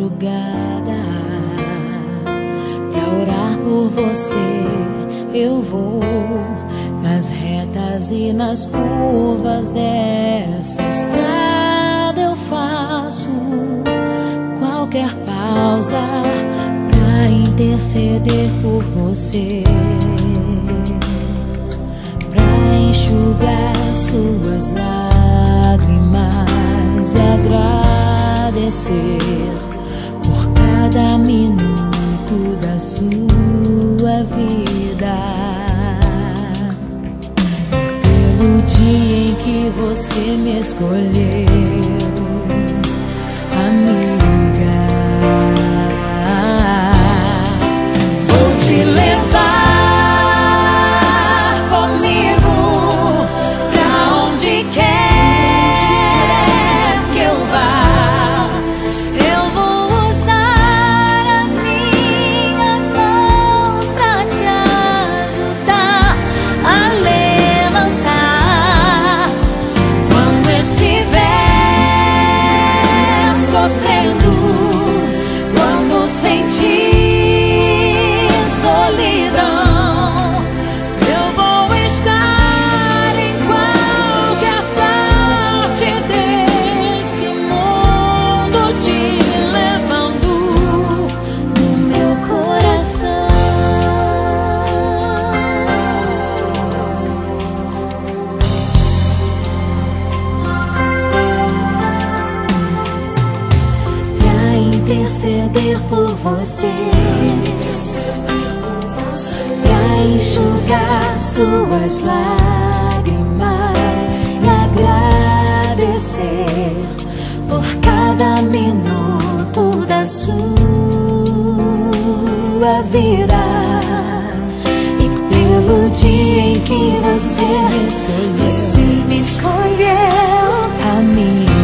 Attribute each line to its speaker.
Speaker 1: madrugada pra orar por você. Eu vou nas retas e nas curvas dessa estrada. Eu faço qualquer pausa pra interceder por você, pra enxugar suas lágrimas e agradecer por cada minuto da sua vida, pelo dia em que você me escolheu, amiga. Vou te levar comigo pra onde quer que eu vá. Eu vou usar as minhas mãos pra te ajudar a levantar quando estiver sofrendo, quando sentir solidão. Eu vou estar em qualquer parte desse mundo, te levando no meu coração. Pra interceder por você, pra enxugar suas lágrimas e agradecer por cada minuto da sua vida, e pelo dia em que você me escolheu, amiga.